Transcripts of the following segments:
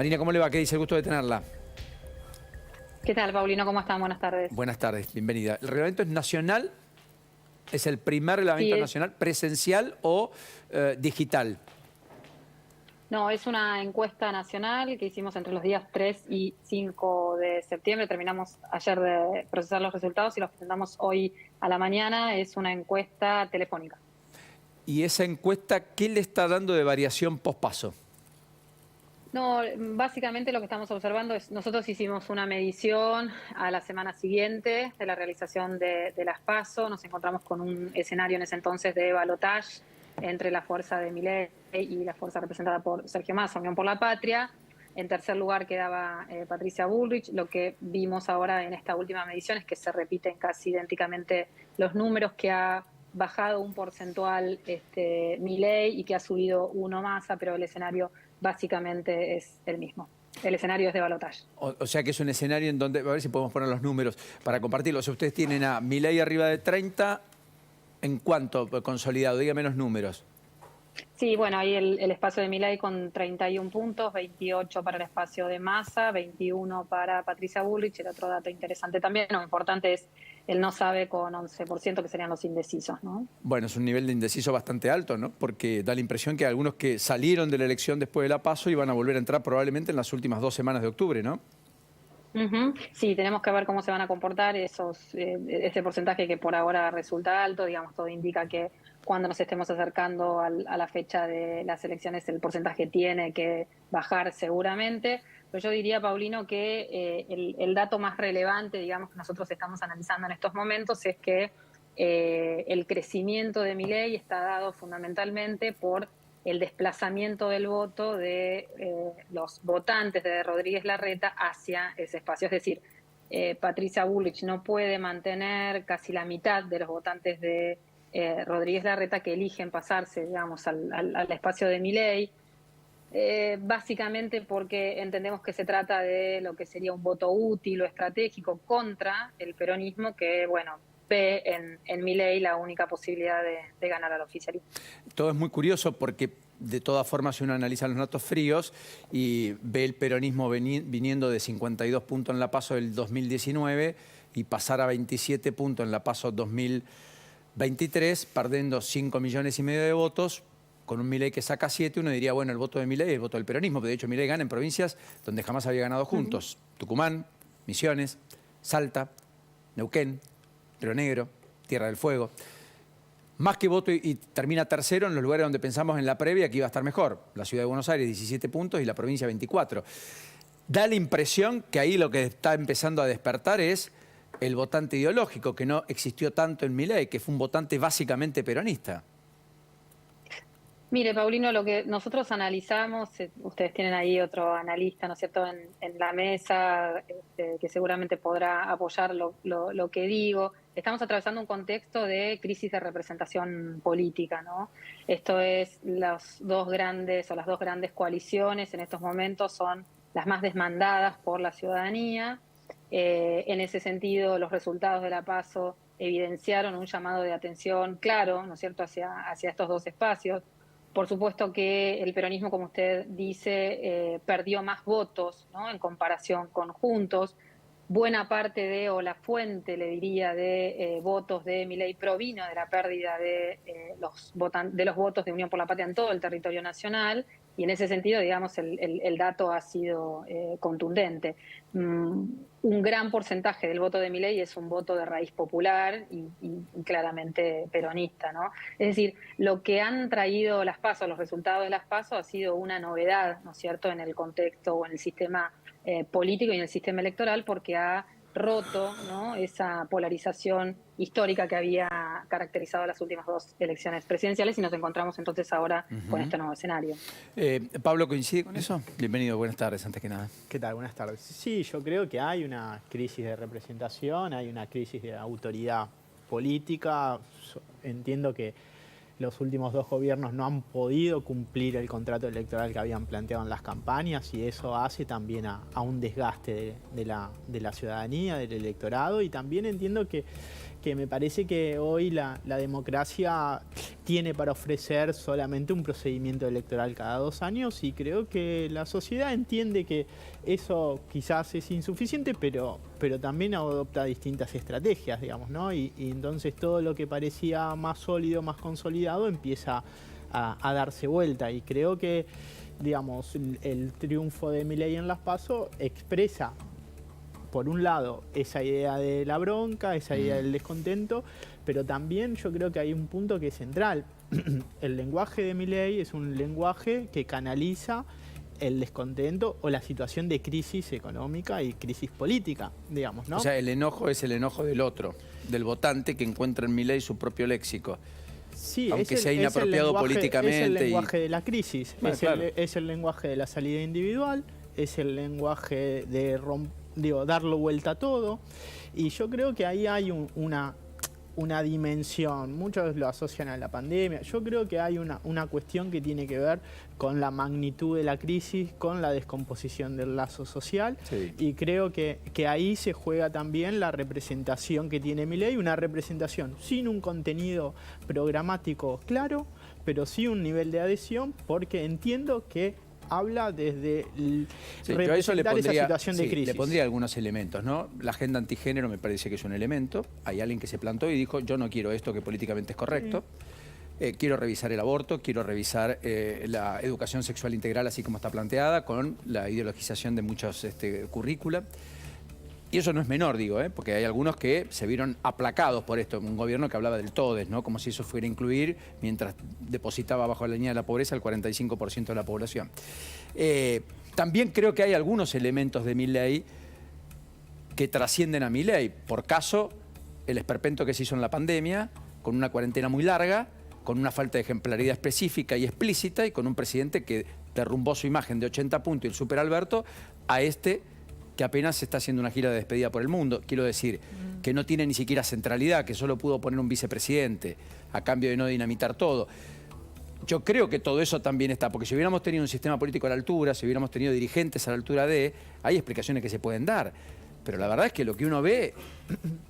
Marina, ¿cómo le va? ¿Qué dice? El gusto de tenerla. ¿Qué tal, Paulino? ¿Cómo están? Buenas tardes. Buenas tardes, bienvenida. ¿El reglamento es nacional? ¿Es el primer reglamento Sí, nacional presencial o digital? no, es una encuesta nacional que hicimos entre los días 3 y 5 de septiembre. Terminamos ayer de procesar los resultados y los presentamos hoy a la mañana. Es una encuesta telefónica. ¿Y esa encuesta qué le está dando de variación pospaso? No, básicamente lo que estamos observando es, nosotros hicimos una medición a la semana siguiente de la realización de las PASO. Nos encontramos con un escenario en ese entonces de balotaje entre la fuerza de Milei y la fuerza representada por Sergio Massa, Unión por la Patria. En tercer lugar quedaba Patricia Bullrich. Lo que vimos ahora en esta última medición es que se repiten casi idénticamente los números, que ha bajado un porcentual Milei y que ha subido uno Massa, pero el escenario básicamente es el mismo. El escenario es de balotaje. O sea que es un escenario en donde, a ver si podemos poner los números para compartirlos. Ustedes tienen a Milei arriba de 30, ¿en cuánto consolidado? Dígame los números. Sí, bueno, ahí el espacio de Milei con 31 puntos, 28 para el espacio de Massa, 21 para Patricia Bullrich. El otro dato interesante también, no importante, es el no sabe con 11%, que serían los indecisos, ¿no? Bueno, es un nivel de indeciso bastante alto, ¿no? Porque da la impresión que algunos que salieron de la elección después de la PASO iban a volver a entrar probablemente en las últimas 2 semanas de octubre, ¿no? Sí, tenemos que ver cómo se van a comportar ese porcentaje que por ahora resulta alto. Digamos, todo indica que cuando nos estemos acercando a la fecha de las elecciones el porcentaje tiene que bajar seguramente. Pero yo diría, Paulino, que el dato más relevante, digamos, que nosotros estamos analizando en estos momentos es que el crecimiento de Milei está dado fundamentalmente por el desplazamiento del voto de los votantes de Rodríguez Larreta hacia ese espacio. Es decir, Patricia Bullrich no puede mantener casi la mitad de los votantes de Rodríguez Larreta que eligen pasarse, digamos, al espacio de Milei, básicamente porque entendemos que se trata de lo que sería un voto útil o estratégico contra el peronismo, que, bueno, ve en Milei la única posibilidad de ganar al oficialismo. Todo es muy curioso porque de todas formas si uno analiza los datos fríos y ve el peronismo viniendo de 52 puntos en la PASO del 2019 y pasar a 27 puntos en la PASO 2023, perdiendo 5,5 millones de votos, con un Milei que saca 7, uno diría, bueno, el voto de Milei es el voto del peronismo, pero de hecho Milei gana en provincias donde jamás había ganado juntos. Tucumán, Misiones, Salta, Neuquén, Río Negro, Tierra del Fuego. Más que voto y termina tercero en los lugares donde pensamos en la previa que iba a estar mejor. La ciudad de Buenos Aires, 17 puntos, y la provincia, 24. Da la impresión que ahí lo que está empezando a despertar es el votante ideológico, que no existió tanto en Milei, que fue un votante básicamente peronista. Mire, Paulino, lo que nosotros analizamos, ustedes tienen ahí otro analista, ¿no es cierto?, en la mesa, que seguramente podrá apoyar lo que digo. Estamos atravesando un contexto de crisis de representación política, ¿no? Esto es, las dos grandes coaliciones en estos momentos son las más desmandadas por la ciudadanía. En ese sentido, los resultados de la PASO evidenciaron un llamado de atención claro, ¿no es cierto?, hacia estos dos espacios. Por supuesto que el peronismo, como usted dice, perdió más votos, ¿no?, en comparación con Juntos. Buena parte o la fuente, le diría, de votos de Milei provino de la pérdida de los votos de Unión por la Patria en todo el territorio nacional, y en ese sentido, digamos, el dato ha sido contundente. Un gran porcentaje del voto de Milei es un voto de raíz popular y claramente peronista, ¿no? Es decir, lo que han traído las PASO, los resultados de las PASO, ha sido una novedad, ¿no es cierto?, en el contexto o en el sistema político y en el sistema electoral, porque ha roto, ¿no?, esa polarización histórica que había caracterizado las últimas dos elecciones presidenciales, y nos encontramos entonces ahora con este nuevo escenario. Pablo, ¿coincide con eso? Bienvenido, buenas tardes, antes que nada. ¿Qué tal? Buenas tardes. Sí, yo creo que hay una crisis de representación, hay una crisis de autoridad política. Entiendo que los últimos dos gobiernos no han podido cumplir el contrato electoral que habían planteado en las campañas, y eso hace también a un desgaste de la ciudadanía, del electorado, y también entiendo que que me parece que hoy la democracia tiene para ofrecer solamente un procedimiento electoral cada 2 años, y creo que la sociedad entiende que eso quizás es insuficiente, pero también adopta distintas estrategias, digamos, ¿no? Y entonces todo lo que parecía más sólido, más consolidado, empieza a darse vuelta, y creo que, digamos, el triunfo de Milei en las PASO expresa, por un lado, esa idea de la bronca, esa idea del descontento, pero también yo creo que hay un punto que es central. El lenguaje de Milei es un lenguaje que canaliza el descontento o la situación de crisis económica y crisis política, digamos, ¿no? O sea, el enojo es el enojo del otro, del votante que encuentra en Milei su propio léxico. Sí, aunque sea inapropiado políticamente. Es el lenguaje de la crisis, Bueno, claro. es el lenguaje de la salida individual, es el lenguaje de darlo vuelta a todo. Y yo creo que ahí hay una dimensión, muchos lo asocian a la pandemia, yo creo que hay una cuestión que tiene que ver con la magnitud de la crisis, con la descomposición del lazo social, Sí. y creo que ahí se juega también la representación que tiene Milei, una representación sin un contenido programático claro, pero sí un nivel de adhesión, porque entiendo que habla desde yo a eso esa situación de crisis. le pondría algunos elementos, ¿no? La agenda antigénero me parece que es un elemento. Hay alguien que se plantó y dijo, yo no quiero esto que políticamente es correcto. Quiero revisar el aborto, quiero revisar la educación sexual integral así como está planteada, con la ideologización de muchos currícula. Y eso no es menor, digo, porque hay algunos que se vieron aplacados por esto. Un gobierno que hablaba del todes, ¿no? Como si eso fuera a incluir, mientras depositaba bajo la línea de la pobreza el 45% de la población. También creo que hay algunos elementos de Milei que trascienden a Milei. Por caso, el esperpento que se hizo en la pandemia, con una cuarentena muy larga, con una falta de ejemplaridad específica y explícita, y con un presidente que derrumbó su imagen de 80 puntos y el Super Alberto a que apenas está haciendo una gira de despedida por el mundo. Quiero decir, que no tiene ni siquiera centralidad, que solo pudo poner un vicepresidente a cambio de no dinamitar todo. Yo creo que todo eso también está, porque si hubiéramos tenido un sistema político a la altura, si hubiéramos tenido dirigentes a la altura hay explicaciones que se pueden dar. Pero la verdad es que lo que uno ve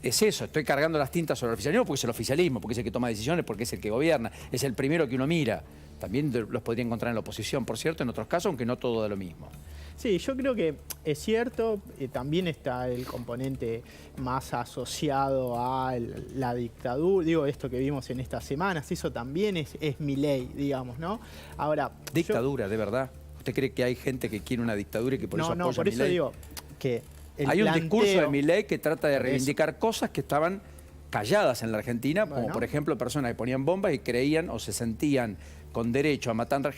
es eso. Estoy cargando las tintas sobre el oficialismo porque es el oficialismo, porque es el que toma decisiones, porque es el que gobierna. Es el primero que uno mira. También los podría encontrar en la oposición, por cierto, en otros casos, aunque no todo da lo mismo. Sí, yo creo que es cierto, también está el componente más asociado a la dictadura, digo, esto que vimos en estas semanas, eso también es Milei, digamos, ¿no? Ahora, ¿Dictadura, de verdad? ¿Usted cree que hay gente que quiere una dictadura y que por eso apoya a Milei? No, por eso digo que hay un discurso de Milei que trata de reivindicar cosas que estaban calladas en la Argentina, como por ejemplo personas que ponían bombas y creían o se sentían con derecho a matando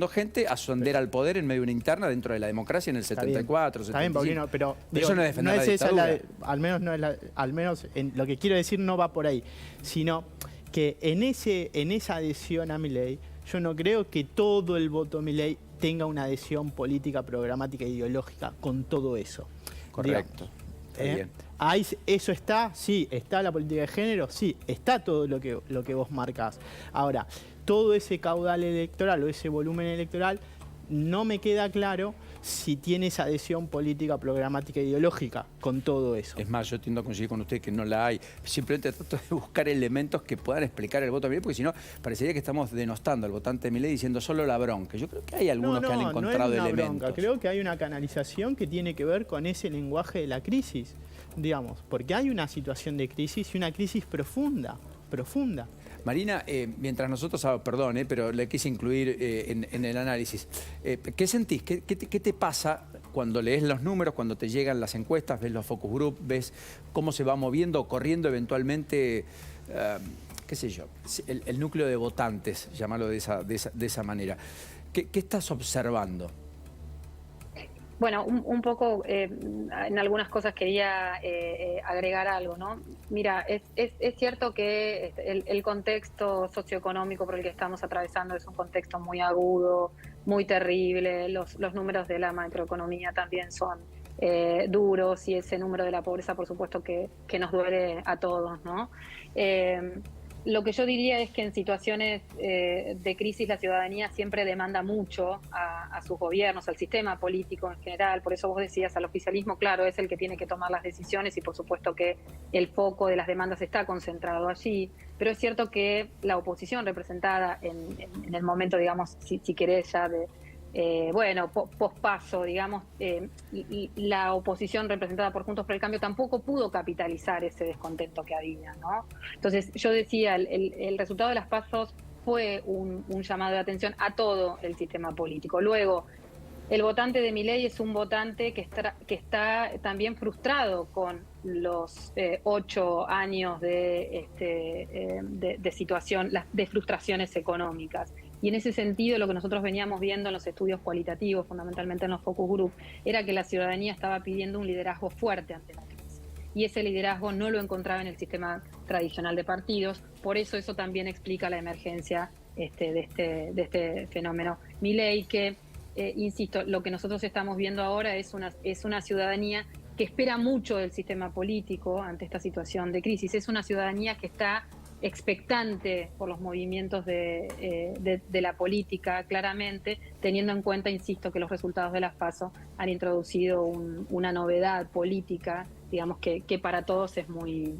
gente, a ascender al poder en medio de una interna dentro de la democracia en el 74, 75. Está bien, Paulino, pero eso no es defender la dictadura. Al menos lo que quiero decir no va por ahí, sino que en esa adhesión a Milei, yo no creo que todo el voto Milei tenga una adhesión política, programática e ideológica con todo eso. Correcto. Está bien. Ahí, eso está, sí, está la política de género, sí, está todo lo que vos marcás. Ahora, todo ese caudal electoral o ese volumen electoral, no me queda claro si tiene esa adhesión política, programática e ideológica con todo eso. Es más, yo tiendo a coincidir con usted que no la hay. Simplemente trato de buscar elementos que puedan explicar el voto de Milei, porque si no, parecería que estamos denostando al votante de Milei diciendo solo la bronca. Yo creo que hay algunos que han encontrado no es una elementos. Bronca. Creo que hay una canalización que tiene que ver con ese lenguaje de la crisis, digamos, porque hay una situación de crisis y una crisis profunda. Marina, mientras nosotros, perdón, pero le quise incluir en el análisis, ¿qué sentís? ¿Qué te pasa cuando lees los números, cuando te llegan las encuestas, ves los focus group, ves cómo se va moviendo o corriendo eventualmente, qué sé yo, el núcleo de votantes, llamarlo de esa manera? ¿Qué estás observando? Bueno, un poco en algunas cosas quería agregar algo, ¿no? Mira, es cierto que el contexto socioeconómico por el que estamos atravesando es un contexto muy agudo, muy terrible. Los números de la macroeconomía también son duros, y ese número de la pobreza, por supuesto, que nos duele a todos, ¿no? Lo que yo diría es que en situaciones de crisis la ciudadanía siempre demanda mucho a sus gobiernos, al sistema político en general. Por eso vos decías, al oficialismo, claro, es el que tiene que tomar las decisiones y por supuesto que el foco de las demandas está concentrado allí. Pero es cierto que la oposición representada en el momento, digamos, si querés ya de... pospaso, digamos, la oposición representada por Juntos por el Cambio tampoco pudo capitalizar ese descontento que había, ¿no? Entonces, yo decía, el resultado de las pasos fue un llamado de atención a todo el sistema político. Luego, el votante de Milei es un votante que está también frustrado con los 8 años de situación, de frustraciones económicas. Y en ese sentido, lo que nosotros veníamos viendo en los estudios cualitativos, fundamentalmente en los focus group, era que la ciudadanía estaba pidiendo un liderazgo fuerte ante la crisis. Y ese liderazgo no lo encontraba en el sistema tradicional de partidos. Por eso también explica la emergencia de este fenómeno Milei, que, insisto, lo que nosotros estamos viendo ahora es una ciudadanía que espera mucho del sistema político ante esta situación de crisis. Es una ciudadanía que está expectante por los movimientos de la política, claramente, teniendo en cuenta, insisto, que los resultados de las PASO han introducido una novedad política, digamos, que para todos es muy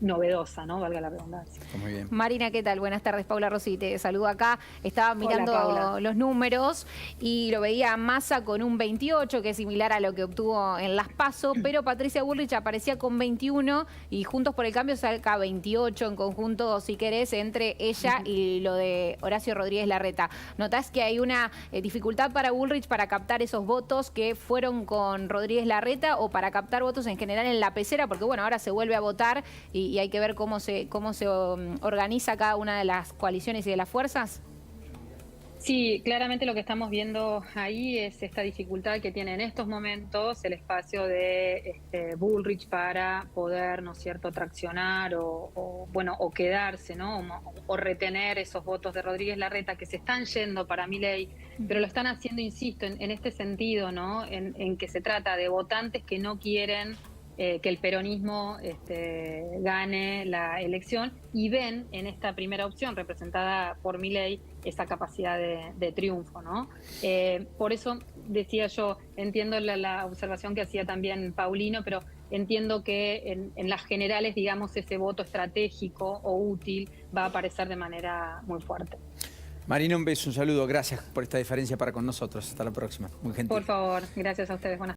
novedosa, ¿no? Valga la redundancia. Muy bien. Marina, ¿qué tal? Buenas tardes, Paula Rossi, te saludo acá. Estaba mirando los números y lo veía a Massa con un 28, que es similar a lo que obtuvo en las PASO, pero Patricia Bullrich aparecía con 21 y Juntos por el Cambio saca 28 en conjunto, si querés, entre ella y lo de Horacio Rodríguez Larreta. ¿Notás que hay una dificultad para Bullrich para captar esos votos que fueron con Rodríguez Larreta o para captar votos en general en la pecera? Porque bueno, ahora se vuelve a votar y hay que ver cómo se organiza cada una de las coaliciones y de las fuerzas. Sí, claramente lo que estamos viendo ahí es esta dificultad que tiene en estos momentos el espacio de Bullrich para poder, ¿no es cierto?, traccionar o quedarse, ¿no?, o retener esos votos de Rodríguez Larreta que se están yendo para Milei, pero lo están haciendo, insisto, en este sentido, ¿no?, en que se trata de votantes que no quieren que el peronismo gane la elección y ven en esta primera opción representada por Milei esa capacidad de triunfo, ¿no? Por eso decía yo, entiendo la observación que hacía también Paulino, pero entiendo que en las generales, digamos, ese voto estratégico o útil va a aparecer de manera muy fuerte. Marina, un beso, un saludo. Gracias por esta diferencia para con nosotros. Hasta la próxima. Muy gentil. Por favor, gracias a ustedes. Buenas